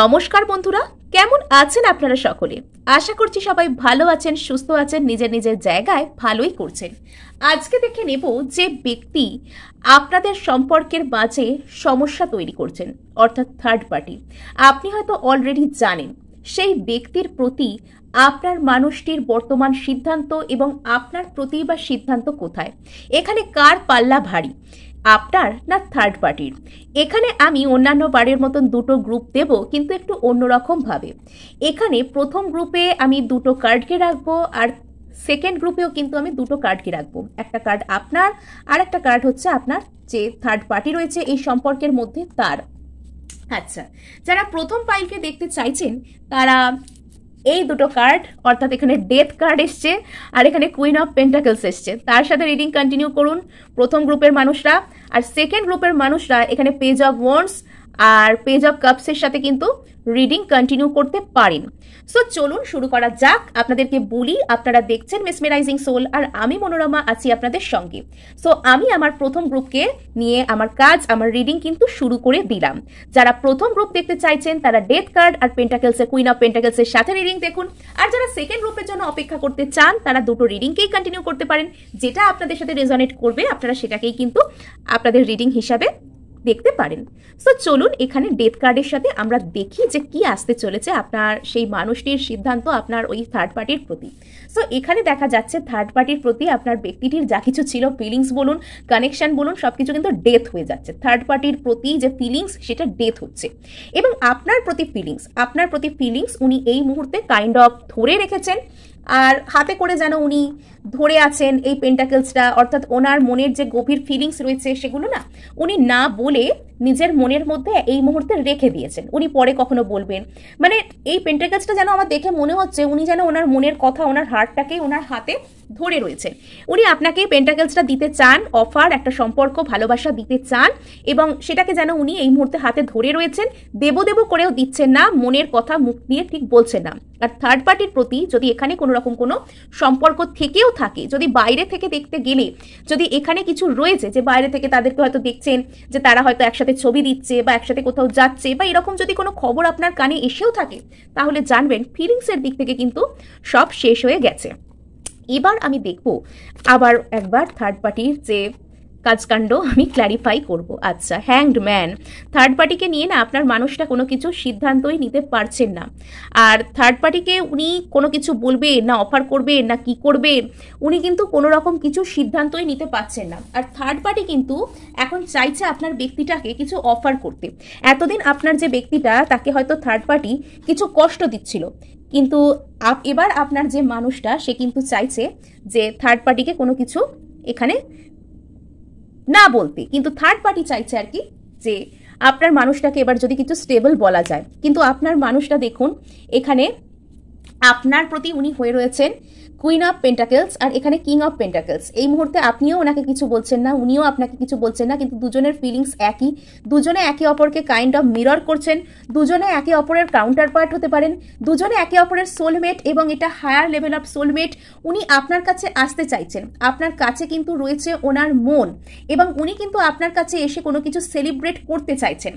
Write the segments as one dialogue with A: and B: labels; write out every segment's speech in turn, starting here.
A: নমস্কার বন্ধুরা, কেমন আছেন আপনারা সকলে? আশা করছি সবাই ভালো আছেন, সুস্থ আছেন, নিজের নিজের জায়গায় ভালোই করছেন। আজকে দেখে নেব যে ব্যক্তি আপনাদের সম্পর্কের মাঝে সমস্যা তৈরি করছেন, অর্থাৎ থার্ড পার্টি। আপনি হয়তো অলরেডি জানেন সেই ব্যক্তির প্রতি আপনার মানুষটির বর্তমান সিদ্ধান্ত এবং আপনার প্রতি বা সিদ্ধান্ত কোথায়। এখানে কার পাল্লা ভারী, আপনার না থার্ড পার্টির? এখানে আমি অন্যান্য বারের মতন দুটো গ্রুপ দেব, কিন্তু একটু অন্যরকম ভাবে। এখানে প্রথম গ্রুপে আমি দুটো কার্ডকে রাখবো, আর সেকেন্ড গ্রুপেও কিন্তু আমি দুটো কার্ডকে রাখবো। একটা কার্ড আপনার, আর একটা কার্ড হচ্ছে আপনার যে থার্ড পার্টি রয়েছে এই সম্পর্কের মধ্যে তার। আচ্ছা, যারা প্রথম পাইলকে দেখতে চাইছেন তারা এই দুটো কার্ড, অর্থাৎ এখানে ডেথ কার্ড এসছে আর এখানে কুইন অফ পেন্টাকলস এসছে, তার সাথে রিডিং কন্টিনিউ করুন প্রথম গ্রুপের মানুষরা। আর সেকেন্ড গ্রুপের মানুষরা এখানে পেজ অফ ওয়ান্ডস আর পেজ অফ কাপসের সাথে কিন্তু রিডিং কন্টিনিউ করতে পারেন। সো চলুন শুরু করা যাক। আপনাদেরকে বলি, আপনারা দেখছেন মেসমেরাইজিং সোল আর আমি মনোরমা আছি আপনাদের সঙ্গে। সো আমি আমার প্রথম গ্রুপকে নিয়ে আমার কাজ, আমার রিডিং কিন্তু শুরু করে দিলাম। যারা প্রথম গ্রুপ দেখতে চাইছেন তারা ডেথ কার্ড আর পেন্টাকলসের কুইন অফ পেন্টাকলসের সাথে রিডিং দেখুন। আর যারা সেকেন্ড গ্রুপের জন্য অপেক্ষা করতে চান তারা দুটো রিডিংকেই কন্টিনিউ করতে পারেন। যেটা আপনাদের সাথে রেজনেট করবে আপনারা সেটাকেই কিন্তু আপনাদের রিডিং হিসাবে দেখতে পারেন। সো চলুন এখানে ডেথ কার্ডের সাথে আমরা দেখি যে কি আসতে চলেছে আপনার সেই মানুষটির সিদ্ধান্ত আপনার ওই থার্ড পার্টির প্রতি। সো এখানে দেখা যাচ্ছে থার্ড পার্টির প্রতি আপনার ব্যক্তিটির যা কিছু ছিল, ফিলিংস বলুন, কানেকশন বলুন, সবকিছু কিন্তু ডেথ হয়ে যাচ্ছে। থার্ড পার্টির প্রতি যে ফিলিংস সেটা ডেথ হচ্ছে, এবং আপনার প্রতি ফিলিংস উনি এই মুহূর্তে কাইন্ড অফ ধরে রেখেছেন, আর হাতে করে যেন উনি ধরে আছেন এই পেন্টাকলসটা। অর্থাৎ ওনার মনের যে গভীর ফিলিংস রয়েছে সেগুলো না উনি না বলে নিজের মনের মধ্যে এই মুহূর্তে রেখে দিয়েছেন, উনি পরে কখনো বলবেন। মানে এই পেন্টাকলসটা যেন আমার দেখে মনে হচ্ছে উনি যেন ওনার মনের কথা, ওনার হার্টটাকে ওনার হাতে ধরে রয়েছেন। উনি আপনাকে পেন্টাকলসটা দিতে চান, অফার, একটা সম্পর্ক, ভালোবাসা দিতে চান, এবং সেটাকে যেন উনি এই মুহূর্তে হাতে ধরে রয়েছেন। দেব দেব করেও দিচ্ছেন না, মনের কথা মুখ দিয়ে ঠিক বলছেন না। আর থার্ড পার্টির প্রতি যদি এখানে কোনো রকম কোনো সম্পর্ক থেকেও থাকে, যদি বাইরে থেকে দেখতে গেলে যদি এখানে কিছু রয়েছে যে বাইরে থেকে তাদেরকে হয়তো দেখছেন যে তারা হয়তো একসাথে ছবি দিচ্ছে বা একসাথে কোথাও যাচ্ছে, বা এরকম যদি কোনো খবর আপনার কানে এসেও থাকে, তাহলে জানবেন ফিলিংসের দিক থেকে কিন্তু সব শেষ হয়ে গেছে। এবার আমি দেখব আবার একবার থার্ড পার্টির যে কাজকাণ্ড আমি ক্ল্যারিফাই করব। আচ্ছা, হ্যাংড ম্যান। থার্ড পার্টিকে নিয়ে না আপনার মানুষটা কোনো কিছু সিদ্ধান্তই নিতে পারছেন না। আর থার্ড পার্টিকে উনি কোনো কিছু বলবে না, অফার করবে না, কি করবে, উনি কিন্তু কোনো রকম কিছু সিদ্ধান্তই নিতে পারছেন না। আর থার্ড পার্টি কিন্তু এখন চাইছে আপনার ব্যক্তিটাকে কিছু অফার করতে। এতদিন আপনার যে ব্যক্তিটা, তাকে হয়তো থার্ড পার্টি কিছু কষ্ট দিচ্ছিল, কিন্তু এবার আপনার যে মানুষটা সে কিন্তু চাইছে যে থার্ড পার্টিকে কোনো কিছু এখানে না বলতে। কিন্তু থার্ড পার্টি চাইছে আর কি যে আপনার মানুষটাকে এবার যদি কিছু স্টেবল বলা যায়। কিন্তু আপনার মানুষটা দেখুন এখানে আপনার প্রতি উনি হয়ে রয়েছেন কুইন অফ পেন্টাকলস আর এখানে কিং অফ পেন্টাকলস। এই মুহূর্তে আপনিও ওনাকে কিছু বলছেন না, উনিও আপনাকে কিছু বলছেন না, কিন্তু দুজনের ফিলিংস একই। দুজনে একে অপরকে কাইন্ড অফ মিরর করছেন, দুজনে একে অপরের কাউন্টার পার্ট হতে পারেন, দুজনে একে অপরের সোলমেট, এবং এটা হায়ার লেভেল অফ সোলমেট। উনি আপনার কাছে আসতে চাইছেন, আপনার কাছে কিন্তু রয়েছে ওনার মন, এবং উনি কিন্তু আপনার কাছে এসে কোনো কিছু সেলিব্রেট করতে চাইছেন।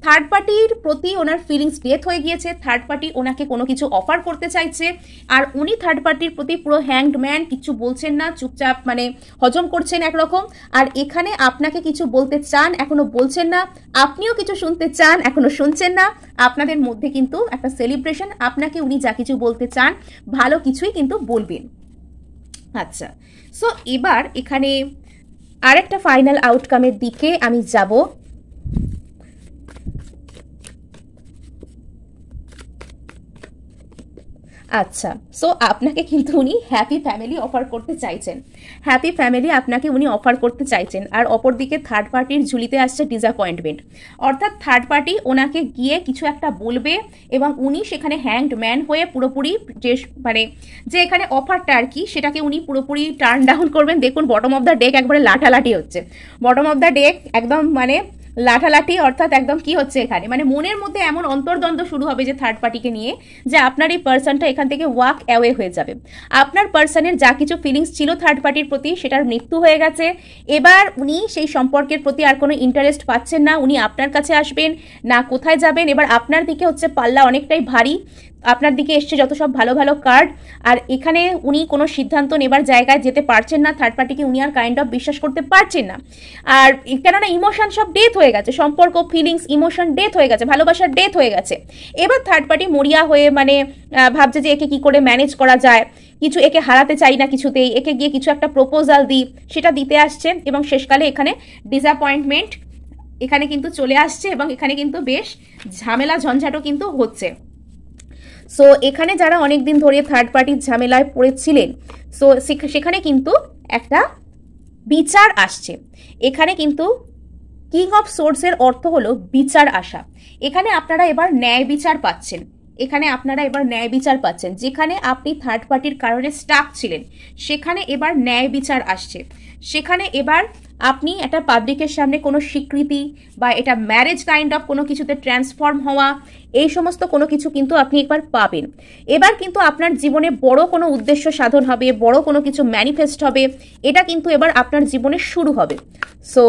A: থার্ড পার্টির প্রতি ওনার ফিলিংস ডেথ হয়ে গিয়েছে, থার্ড পার্টি ওনাকে কোনো কিছু অফার করতে চাইছে, আর উনি থার্ড পার্টির প্রতি পুরো হ্যাংড ম্যান, কিছু বলছেন না, চুপচাপ মানে হজম করছেন একরকম। আর এখানে আপনাকে কিছু বলতে চান, এখনো বলছেন না, আপনিও কিছু শুনতে চান, এখনো শুনছেন না। আপনাদের মধ্যে কিন্তু একটা সেলিব্রেশন, আপনাকে উনি যা কিছু বলতে চান ভালো কিছুই কিন্তু বলবেন। আচ্ছা, সো এবার এখানে আরেকটা ফাইনাল আউটকামের দিকে আমি যাব। আচ্ছা, সো আপনাকে কিন্তু উনি হ্যাপি ফ্যামিলি অফার করতে চাইছেন, হ্যাপি ফ্যামিলি আপনাকে উনি অফার করতে চাইছেন। আর অপরদিকে থার্ড পার্টির ঝুলিতে আসছে ডিসঅ্যাপয়েন্টমেন্ট। অর্থাৎ থার্ড পার্টি ওনাকে গিয়ে কিছু একটা বলবে, এবং উনি সেখানে হ্যাংড ম্যান হয়ে পুরোপুরি যে মানে যে এখানে অফারটা আর কি সেটাকে উনি পুরোপুরি টার্ন ডাউন করবেন। দেখুন বটম অফ দ্য ডেক একবারে লাঠালাঠি হচ্ছে, বটম অফ দ্য ডেক একদম মানে লাঠালাঠি, অর্থাৎ একদম কি হচ্ছে এখানে, মানে মনের মধ্যে এমন অন্তর্দ্বন্দ্ব শুরু হবে যে থার্ড পার্টিকে নিয়ে, যে আপনার এই পার্সনটা এখান থেকে ওয়াক অ্যাওয়ে হয়ে যাবে। আপনার পার্সনের যা কিছু ফিলিংস ছিল থার্ড পার্টির প্রতি সেটার মৃত্যু হয়ে গেছে। এবার উনি সেই সম্পর্কের প্রতি আর কোনো ইন্টারেস্ট পাচ্ছেন না, উনি আপনার কাছে আসবেন না কোথায় যাবেন। এবার আপনার দিকে হচ্ছে পাল্লা অনেকটাই ভারী, আপনার দিকে এসছে যত সব ভালো ভালো কার্ড, আর এখানে উনি কোনো সিদ্ধান্ত নেবার জায়গায় যেতে পারছেন না, থার্ড পার্টিকে উনি আর কাইন্ড অফ বিশ্বাস করতে পারছেন না। আর কেননা ইমোশন সব ডেথ হয়ে গেছে, সম্পর্ক, ফিলিংস, ইমোশন ডেথ হয়ে গেছে, ভালোবাসার ডেথ হয়ে গেছে। এবার থার্ড পার্টি মরিয়া হয়ে মানে ভাবছে যে একে কি করে ম্যানেজ করা যায়, কিছু একে হারাতে চাই না কিছুতেই, একে গিয়ে কিছু একটা প্রপোজাল দিই, সেটা দিতে আসছে। এবং শেষকালে এখানে ডিসঅ্যাপয়েন্টমেন্ট এখানে কিন্তু চলে আসছে, এবং এখানে কিন্তু বেশ ঝামেলা ঝঞ্ঝাটও কিন্তু হচ্ছে। সো এখানে যারা অনেকদিন ধরে থার্ড পার্টির ঝামেলায় পড়েছিলেন, সো সেখানে কিন্তু একটা বিচার আসছে। এখানে কিন্তু কিং অফ সোর্সের অর্থ হলো বিচার আসা। এখানে আপনারা এবার ন্যায় বিচার পাচ্ছেন, এখানে আপনারা এবার ন্যায় বিচার পাচ্ছেন। যেখানে আপনি থার্ড পার্টির কারণে স্টাক ছিলেন সেখানে এবার ন্যায় বিচার আসছে। সেখানে এবার আপনি একটা পাবলিকের সামনে কোনো স্বীকৃতি বা এটা ম্যারেজ কাইন্ড অফ কোনো কিছুতে ট্রান্সফর্ম হওয়া, এই সমস্ত কোনো কিছু কিন্তু আপনি একবার পাবেন। এবার কিন্তু আপনার জীবনে বড় কোনো উদ্দেশ্য সাধন হবে, বড় কোনো কিছু ম্যানিফেস্ট হবে, এটা কিন্তু এবার আপনার জীবনে শুরু হবে। সো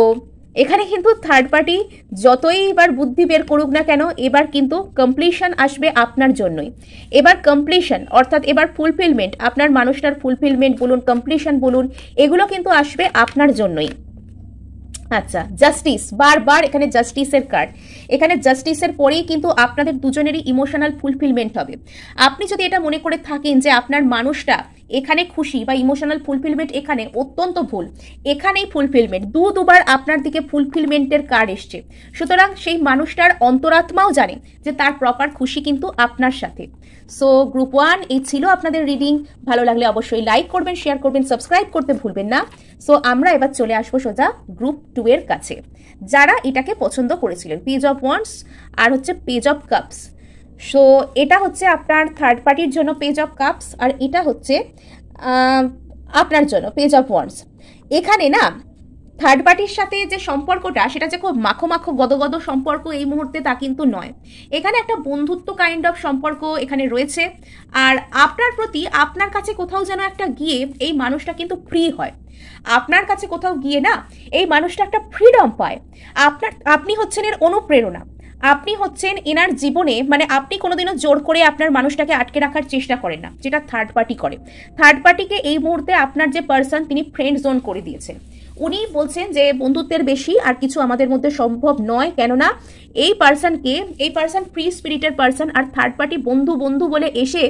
A: এখানে কিন্তু থার্ড পার্টি যতই এবার বুদ্ধি বের করুক না কেন, এবার কিন্তু কমপ্লিশন আসবে আপনার জন্যই। এবার কমপ্লিশন অর্থাৎ এবার ফুলফিলমেন্ট, আপনার মানুষটার ফুলফিলমেন্ট বলুন, কমপ্লিশন বলুন, এগুলো কিন্তু আসবে আপনার জন্যই। আচ্ছা, জাস্টিস, বারবার এখানে জাস্টিসের কার্ড। এখানে জাস্টিসের পরেই কিন্তু আপনাদের দুজনেরই ইমোশনাল ফুলফিলমেন্ট হবে। আপনি যদি এটা মনে করে থাকেন যে আপনার মানুষটা এখানে খুশি বা ইমোশনাল ফুলফিলমেন্ট এখানে, অত্যন্ত ভুল। এখানেই ফুলফিলমেন্ট, দুবার আপনার দিকে ফুলফিলমেন্টের কার্ড এসছে। সুতরাং সেই মানুষটার অন্তরাত্মাও জানে যে তার প্রপার খুশি কিন্তু আপনার সাথে। সো গ্রুপ 1 এই ছিল আপনাদের রিডিং। ভালো লাগলে অবশ্যই লাইক করবেন, শেয়ার করবেন, সাবস্ক্রাইব করতে ভুলবেন না। সো আমরা এবার চলে আসবো সোজা গ্রুপ 2 এর কাছে, যারা এটাকে পছন্দ করেছিলেন। পেজ অফ ওয়ান্ডস আর হচ্ছে পেজ অফ কাপস। সো এটা হচ্ছে আপনার থার্ড পার্টির জন্য পেজ অফ কাপস, আর এটা হচ্ছে আপনার জন্য পেজ অফ ওয়ান্ডস। এখানে না থার্ড পার্টির সাথে যে সম্পর্কটা, সেটা যে খুব মাখো মাখো গদগদ সম্পর্ক এই মুহূর্তে তা কিন্তু নয়। এখানে একটা বন্ধুত্ব কাইন্ড অফ সম্পর্ক এখানে রয়েছে। আর আপনার প্রতি, আপনার কাছে কোথাও যেন একটা গিয়ে এই মানুষটা কিন্তু ফ্রি হয়। আপনার কাছে কোথাও গিয়ে না এই মানুষটা একটা ফ্রিডম পায়। আপনি হচ্ছেন এর অনুপ্রেরণা, আপনি হচ্ছেন এনার জীবনে, মানে আপনি কোনোদিনও জোর করে আপনার মানুষটাকে আটকে রাখার চেষ্টা করেন না, যেটা থার্ড পার্টি করে। থার্ড পার্টিকে এই মুহূর্তে আপনার যে পার্সন, তিনি ফ্রেন্ড জোন করে দিয়েছেন। উনি বলছেন যে বন্ধুত্বের বেশি আর কিছু আমাদের মধ্যে সম্ভব নয়, কেননা এই পার্সন ফ্রি স্পিরিটের পার্সন, আর থার্ড পার্টি বন্ধু বন্ধু বলে এসে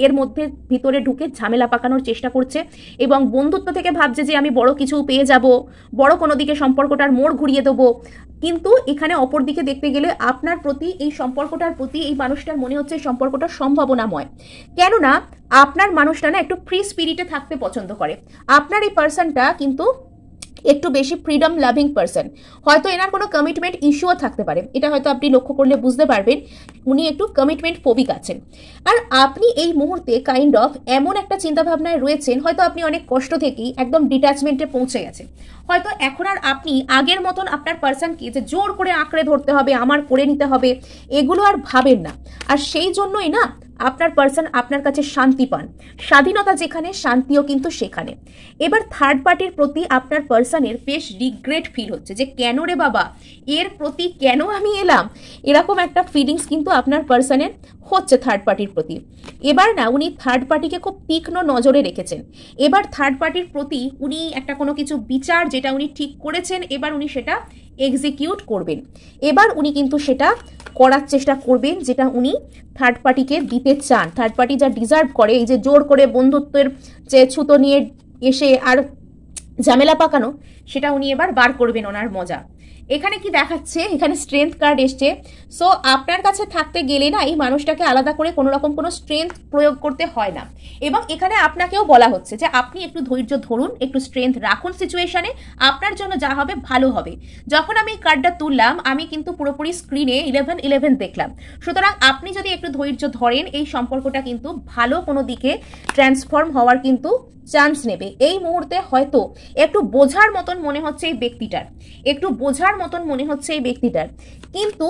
A: এর মধ্যে ভিতরে ঢুকে ঝামেলা পাকানোর চেষ্টা করছে, এবং বন্ধুত্ব থেকে ভাবছে যে আমি বড় কিছু পেয়ে যাব, বড় কোনো দিকে সম্পর্কটার মোড় ঘুরিয়ে দেবো। কিন্তু এখানে অপর দিকে দেখতে গেলে আপনার প্রতি, এই সম্পর্কটার প্রতি এই মানুষটার মনে হচ্ছে সম্পর্কটা সম্ভাবনাময়। কেননা আপনার মানুষটা না একটু ফ্রি স্পিরিটে থাকতে পছন্দ করে। আপনার এই পার্সনটা কিন্তু একটু বেশি ফ্রিডম লাভিং পার্সন। হয়তো এনার কোনো কমিটমেন্ট ইস্যুও থাকতে পারে, এটা হয়তো আপনি লক্ষ্য করলে বুঝতে পারবেন। উনি একটু কমিটমেন্ট ফোবিক আছেন। আর আপনি এই মুহূর্তে কাইন্ড অফ এমন একটা চিন্তাভাবনায় রয়েছেন, হয়তো আপনি অনেক কষ্ট থেকেই একদম ডিট্যাচমেন্টে পৌঁছে গেছেন। হয়তো এখন আর আপনি আগের মতন আপনার পার্সনকে যে জোর করে আঁকড়ে ধরতে হবে, আমার করে নিতে হবে, এগুলো আর ভাবেন না। আর সেই জন্যই না আপনার পার্সন আপনার কাছে শান্তি পান। স্বাধীনতা যেখানে, শান্তিও কিন্তু সেখানে। এবার থার্ড পার্টির প্রতি আপনার পার্সনের বেশ রিগ্রেট ফিল হচ্ছে, যে কেন রে বাবা, এর প্রতি কেন আমি এলাম, এরকম একটা ফিলিংস কিন্তু আপনার পার্সনের হচ্ছে থার্ড পার্টির প্রতি। এবার না উনি থার্ড পার্টিকে খুব তীক্ষ্ণ নজরে রেখেছেন। এবার থার্ড পার্টির প্রতি উনি একটা কোনো কিছু বিচার, যেটা উনি ঠিক করেছেন, এবার উনি সেটা এক্সিকিউট করবেন। এবার উনি কিন্তু সেটা করার চেষ্টা করবেন যেটা উনি থার্ড পার্টিকে দিতে চান। থার্ড পার্টি যা ডিজার্ভ করে, এই যে জোর করে বন্ধুত্বের যে ছুতো নিয়ে এসে আর ঝামেলা পাকানো, সেটা উনি এবার বার করবেন ওনার মজা। এখানে কি দেখাচ্ছে, এখানে স্ট্রেংথ কার্ড এসছে। সো আপনার কাছে থাকতে গেলে না এই মানুষটাকে আলাদা করে কোনো রকম কোনো স্ট্রেংথ প্রয়োগ করতে হয় না। এবং এখানে আপনাকেও বলা হচ্ছে যে আপনি একটু ধৈর্য ধরুন, একটু স্ট্রেংথ রাখুন সিচুয়েশনে, আপনার জন্য যা হবে ভালো হবে। যখন আমি এই কার্ডটা তুললাম, আমি কিন্তু পুরোপুরি স্ক্রিনে 11-11 দেখলাম। সুতরাং আপনি যদি একটু ধৈর্য ধরেন, এই সম্পর্কটা কিন্তু ভালো কোনো দিকে ট্রান্সফর্ম হওয়ার কিন্তু চান্স নেবে। এই মুহূর্তে হয়তো একটু বোঝার মতন মনে হচ্ছে এই ব্যক্তিটার, একটু বোঝার মতন মনে হচ্ছে এই ব্যক্তিটার, কিন্তু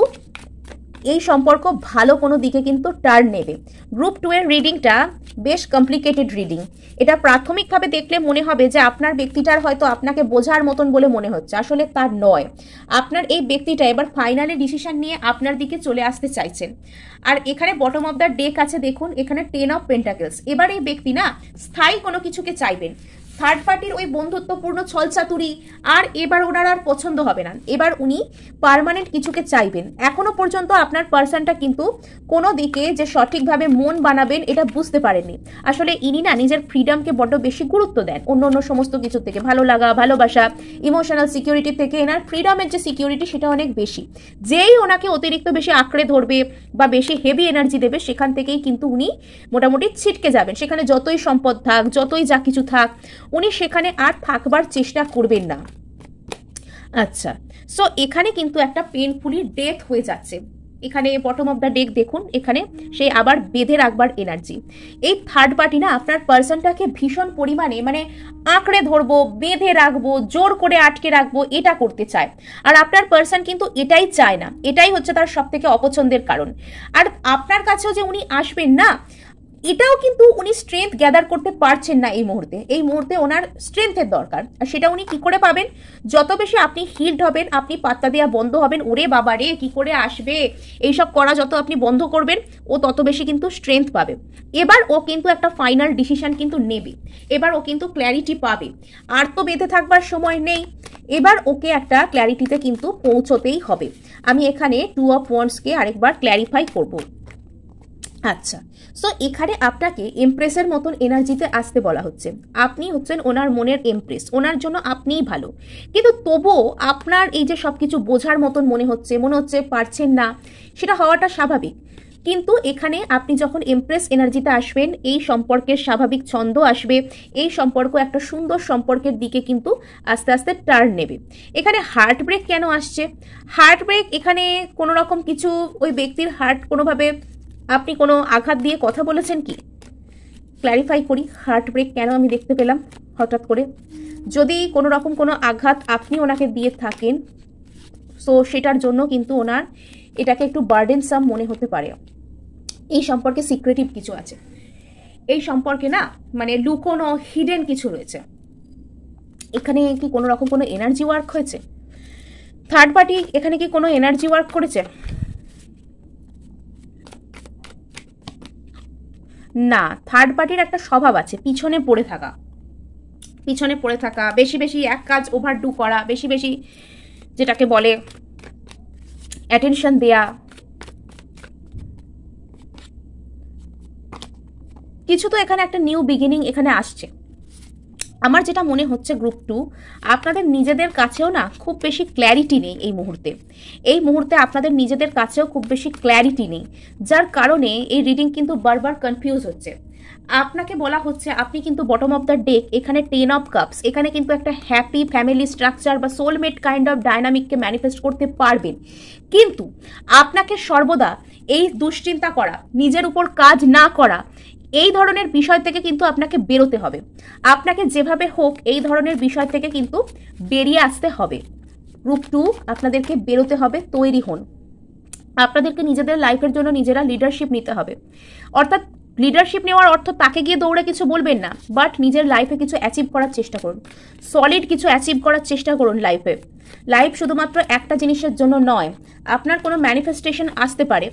A: এই সম্পর্ক ভালো কোনো দিকে কিন্তু টার্ন নেবে। গ্রুপ 2 এর রিডিংটা বেশ কমপ্লিকেটেড রিডিং। এটা প্রাথমিকভাবে দেখলে মনে হবে যে আপনার ব্যক্তিটার হয়তো আপনাকে বোঝার মতন বলে মনে হচ্ছে, আসলে তার নয়। আপনার এই ব্যক্তিটা এবার ফাইনালি ডিসিশন নিয়ে আপনার দিকে চলে আসতে চাইছেন। আর এখানে বটম অফ দ্য ডেক আছে, দেখুন এখানে 10 অফ পেন্টাকেলস। এবার এই ব্যক্তি না স্থায়ী কোনো কিছুকে চাইবেন। থার্ড পার্টির ওই বন্ধুত্বপূর্ণ ছলচাতুরি আর এবার ওনার আর পছন্দ হবে না, এবার উনি পার্মানেন্ট কিছুকে চাইবেন। এখনো পর্যন্ত আপনার পার্সনটা কিন্তু কোনো দিকে যে সঠিকভাবে মন বানাবেন এটা বুঝতে পারেননি। আসলে ইনি না নিজের ফ্রিডমকে বড্ড বেশি গুরুত্ব দেন অন্য অন্য সমস্ত কিছু থেকে, ভালো লাগা, ভালোবাসা, ইমোশনাল সিকিউরিটি থেকে এনার ফ্রিডমের যে সিকিউরিটি সেটা অনেক বেশি। যেই ওনাকে অতিরিক্ত বেশি আঁকড়ে ধরবে বা বেশি হেভি এনার্জি দেবে সেখান থেকেই কিন্তু উনি মোটামুটি ছিটকে যাবেন। সেখানে যতই সম্পদ থাক, যতই যা কিছু থাক, উনি সেখানে আর থাকবার চেষ্টা করবেন না। আচ্ছা, সো এখানে কিন্তু একটা পেইনফুলি ডেথ হয়ে যাচ্ছে। এখানে বটম অফ দ্য ডেক দেখুন, এখানে সেই আবার বেঁধে রাখবার এনার্জি। এই থার্ড পার্টি না আপনার পার্সনটাকে ভীষণ পরিমাণে মানে আঁকড়ে ধরবো, বেঁধে রাখবো, জোর করে আটকে রাখবো, এটা করতে চায়। আর আপনার পার্সন কিন্তু এটাই চায় না, এটাই হচ্ছে তার সব থেকে অপছন্দের কারণ। আর আপনার কাছেও যে উনি আসবেন না, এটাও কিন্তু উনি স্ট্রেংথ গ্যাদার করতে পারছেন না এই মুহূর্তে। এই মুহূর্তে ওনার স্ট্রেংথের দরকার, আর সেটা উনি কি করে পাবেন? যত বেশি আপনি হিল্ড হবেন, আপনি পাত্তা দেওয়া বন্ধ হবেন, ওরে বাবা রে কি করে আসবে, এইসব করা যত আপনি বন্ধ করবেন, ও তত বেশি কিন্তু স্ট্রেংথ পাবে। এবার ও কিন্তু একটা ফাইনাল ডিসিশন কিন্তু নেবে, এবার ও কিন্তু ক্ল্যারিটি পাবে। আর তো বেঁধে থাকবার সময় নেই, এবার ওকে একটা ক্ল্যারিটিতে কিন্তু পৌঁছতেই হবে। আমি এখানে 2 অফ ওয়ান্ডসকে আরেকবার ক্ল্যারিফাই করব। আচ্ছা, সো এখানে আপনাকে এমপ্রেসের মতন এনার্জিতে আসতে বলা হচ্ছে। আপনি হচ্ছেন ওনার মনের এমপ্রেস, ওনার জন্য আপনিই ভালো। কিন্তু তবুও আপনার এই যে সব কিছু বোঝার মতন মনে হচ্ছে পারছেন না, সেটা হওয়াটা স্বাভাবিক। কিন্তু এখানে আপনি যখন এমপ্রেস এনার্জিতে আসবেন, এই সম্পর্কের স্বাভাবিক ছন্দ আসবে, এই সম্পর্ক একটা সুন্দর সম্পর্কের দিকে কিন্তু আস্তে আস্তে টার্ন নেবে। এখানে হার্ট ব্রেক কেন আসছে? হার্ট ব্রেক এখানে কোনো রকম কিছু ওই ব্যক্তির হার্ট কোনোভাবে আপনি কোনো আঘাত দিয়ে কথা বলেছেন কি? ক্ল্যারিফাই করি, হার্ট ব্রেক কেন আমি দেখতে পেলাম হঠাৎ করে। যদি কোনো রকম কোনো আঘাত আপনি ওনাকে দিয়ে থাকেন, সো সেটার জন্য কিন্তু ওনার এটাকে একটু বার্ডেনসাম মনে হতে পারে। এই সম্পর্কে সিক্রেটিভ কিছু আছে, এই সম্পর্কে না মানে লুকোনো হিডেন কিছু রয়েছে। এখানে কি কোনো রকম কোনো এনার্জি ওয়ার্ক হয়েছে? থার্ড পার্টি এখানে কি কোনো এনার্জি ওয়ার্ক করেছে? না, থার্ড পার্টির একটা স্বভাব আছে পিছনে পড়ে থাকা, বেশি বেশি এক কাজ ওভারডু করা, বেশি বেশি যেটাকে বলে অ্যাটেনশন দেয়া। কিছু তো এখানে একটা নিউ বিগিনিং এখানে আসছে। আমার যেটা মনে হচ্ছে গ্রুপ 2 আপনাদের নিজেদের কাছেও না খুব বেশি ক্ল্যারিটি নেই এই মুহূর্তে আপনাদের নিজেদের কাছেও খুব বেশি ক্ল্যারিটি নেই, যার কারণে এই রিডিং কিন্তু বারবার কনফিউজ হচ্ছে। আপনাকে বলা হচ্ছে আপনি কিন্তু বটম অফ দ্য ডেক এখানে 10 অফ কাপস, এখানে কিন্তু একটা হ্যাপি ফ্যামিলি স্ট্রাকচার বা সোলমেট কাইন্ড অফ ডায়নামিককে ম্যানিফেস্ট করতে পারবেন। কিন্তু আপনাকে সর্বদা এই দুশ্চিন্তা করা, নিজের উপর কাজ না করা, এই ধরনের বিষয় থেকে কিন্তু আপনাকে বেরোতে হবে। আপনাকে যেভাবে হোক এই ধরনের বিষয় থেকে কিন্তু বেরিয়ে আসতে হবে। গ্রুপ 2 আপনাদেরকে বেরোতে হবে, তৈরি হন। আপনাদেরকে নিজেদের লাইফের জন্য নিজেরা লিডারশিপ নিতে হবে। অর্থাৎ লিডারশিপ নেওয়ার অর্থ তাকে গিয়ে দৌড়ে কিছু বলবেন না, বাট নিজের লাইফে কিছু অ্যাচিভ করার চেষ্টা করুন, সলিড কিছু অ্যাচিভ করার চেষ্টা করুন লাইফে। লাইফ শুধুমাত্র একটা জিনিসের জন্য নয়, আপনার কোনো ম্যানিফেস্টেশন আসতে পারে।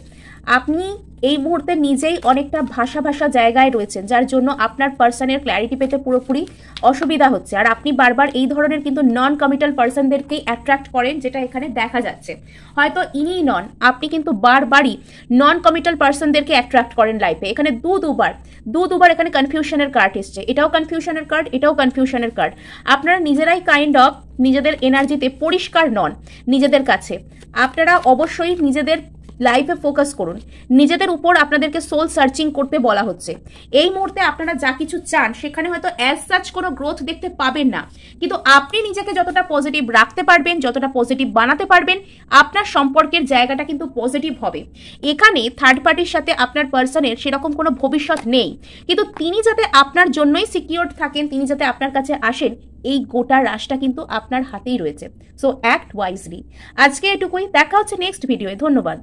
A: আপনি এই মুহূর্তে নিজেই অনেকটা ভাষা জায়গায় রয়েছেন, যার জন্য আপনার পার্সনের ক্ল্যারিটি পেতে পুরোপুরি অসুবিধা হচ্ছে। আর আপনি বারবার এই ধরনের কিন্তু নন কমিটাল পার্সনদেরকেই অ্যাট্রাক্ট করেন, যেটা এখানে দেখা যাচ্ছে। হয়তো ইনিই নন, আপনি কিন্তু বারবারই নন কমিটাল পার্সনদেরকে অ্যাট্রাক্ট করেন লাইফে। এখানে দুবার এখানে কনফিউশনের কার্ড এসছে, এটাও কনফিউশনের কার্ড, এটাও কনফিউশনের কার্ড। আপনারা নিজেরাই কাইন্ড অফ নিজেদের এনার্জিতে পরিষ্কার নন নিজেদের কাছে। আপনারা অবশ্যই নিজেদের লাইফে ফোকাস করুন, নিজেদের উপর আপনাদেরকে সোল সার্চিং করতে বলা হচ্ছে। এই মুহূর্তে আপনারা যা কিছু চান সেখানে হয়তো অ্যাজ সাচ কোনো গ্রোথ দেখতে পাবেন না, কিন্তু আপনি নিজেকে যতটা পজিটিভ রাখতে পারবেন, যতটা পজিটিভ বানাতে পারবেন, আপনার সম্পর্কের জায়গাটা কিন্তু পজিটিভ হবে। এখানে থার্ড পার্টির সাথে আপনার পার্সনের সেরকম কোনো ভবিষ্যৎ নেই, কিন্তু তিনি যাতে আপনার জন্যই সিকিউরড থাকেন, তিনি যাতে আপনার কাছে আসেন, এই গোটা রাশটা কিন্তু আপনার হাতেই রয়েছে। So act wisely. আজকে এটুকুই, দেখা হচ্ছে নেক্সট ভিডিওয়ে। ধন্যবাদ।